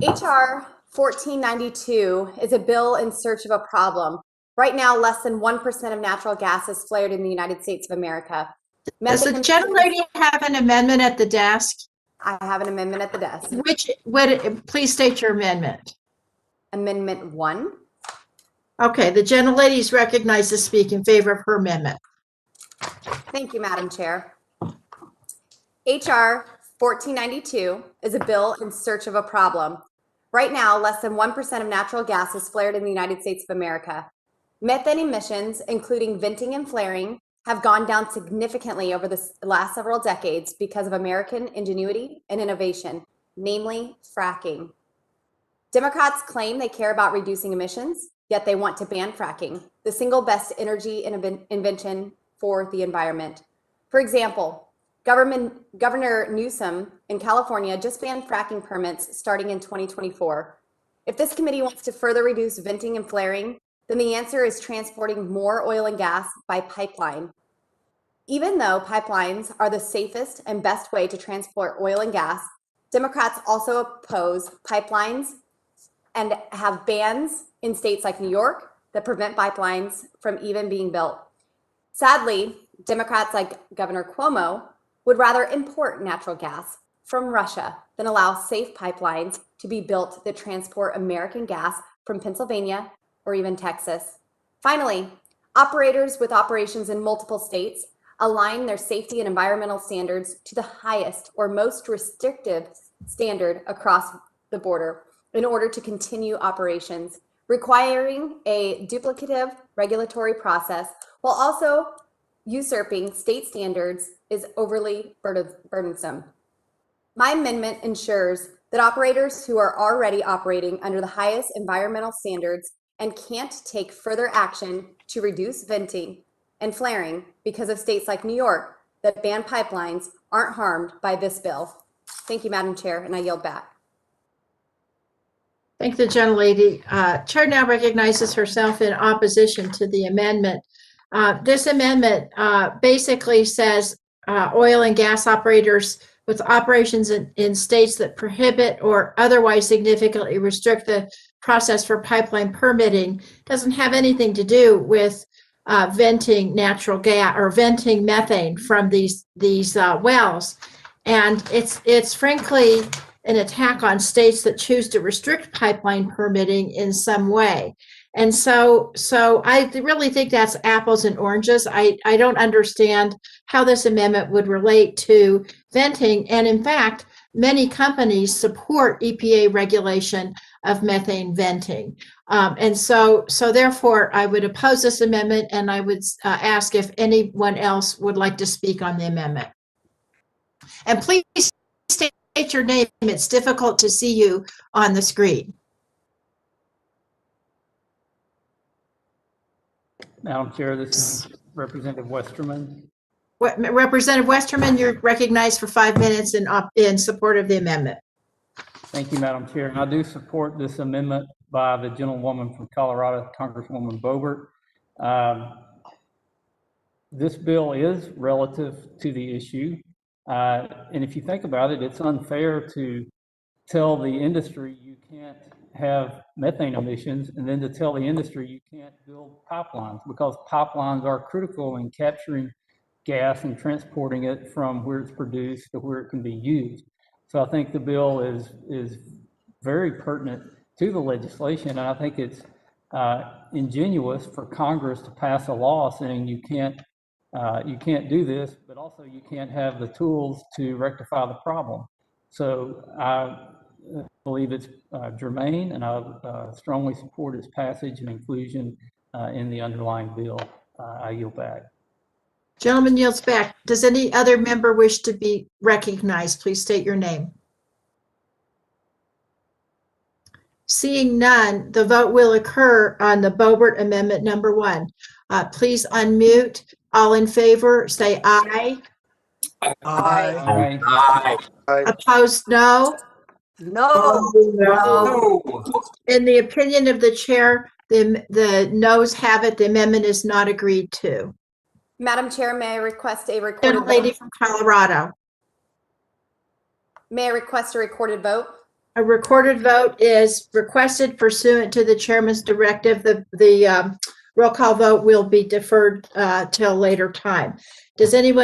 H.R. 1492 is a bill in search of a problem. Right now, less than 1% of natural gas is flared in the United States of America. Does the gentlelady have an amendment at the desk? I have an amendment at the desk. Please state your amendment. Amendment 1. Okay, the gentlelady is recognized to speak in favor of her amendment. Thank you, Madam Chair. H.R. 1492 is a bill in search of a problem. Right now, less than 1% of natural gas is flared in the United States of America. Methane emissions, including venting and flaring, have gone down significantly over the last several decades because of American ingenuity and innovation, namely fracking. Democrats claim they care about reducing emissions, yet they want to ban fracking, the single best energy invention for the environment. For example, Governor Newsom in California just banned fracking permits starting in 2024. If this committee wants to further reduce venting and flaring, then the answer is transporting more oil and gas by pipeline. Even though pipelines are the safest and best way to transport oil and gas, Democrats also oppose pipelines and have bans in states like New York that prevent pipelines from even being built. Sadly, Democrats like Governor Cuomo would rather import natural gas from Russia than allow safe pipelines to be built that transport American gas from Pennsylvania or even Texas. Finally, operators with operations in multiple states align their safety and environmental standards to the highest or most restrictive standard across the border in order to continue operations, requiring a duplicative regulatory process while also usurping state standards is overly burdensome. My amendment ensures that operators who are already operating under the highest environmental standards and can't take further action to reduce venting and flaring because of states like New York that ban pipelines aren't harmed by this bill. Thank you, Madam Chair, and I yield back. Thank the gentlelady. Chair now recognizes herself in opposition to the amendment. This amendment basically says oil and gas operators with operations in states that prohibit or otherwise significantly restrict the process for pipeline permitting doesn't have anything to do with venting natural gas or venting methane from these wells. And it's frankly an attack on states that choose to restrict pipeline permitting in some way. And so I really think that's apples and oranges. I don't understand how this amendment would relate to venting. And in fact, many companies support EPA regulation of methane venting. And so therefore, I would oppose this amendment, and I would ask if anyone else would like to speak on the amendment. And please state your name. It's difficult to see you on the screen. Madam Chair, this is Representative Westerman. Representative Westerman, you're recognized for 5 minutes in support of the amendment. Thank you, Madam Chair. And I do support this amendment by the gentlewoman from Colorado, Congresswoman Boebert. This bill is relative to the issue. And if you think about it, it's unfair to tell the industry you can't have methane emissions and then to tell the industry you can't build pipelines, because pipelines are critical in capturing gas and transporting it from where it's produced to where it can be used. So I think the bill is very pertinent to the legislation, and I think it's ingenuous for Congress to pass a law saying you can't do this, but also you can't have the tools to rectify the problem. So I believe it's germane, and I strongly support its passage and inclusion in the underlying bill. I yield back. Gentleman yields back. Does any other member wish to be recognized? Please state your name. Seeing none, the vote will occur on the Boebert Amendment number 1. Please unmute. All in favor, say aye. Aye. Aye. Aye. Aye. Opposed, no. No. No. In the opinion of the chair, the noes have it. The amendment is not agreed to. Madam Chair, may I request a recorded Lady vote? from Colorado. May I request a recorded vote? A recorded vote is requested pursuant to the chairman's directive. The roll call vote will be deferred till later time. Does anyone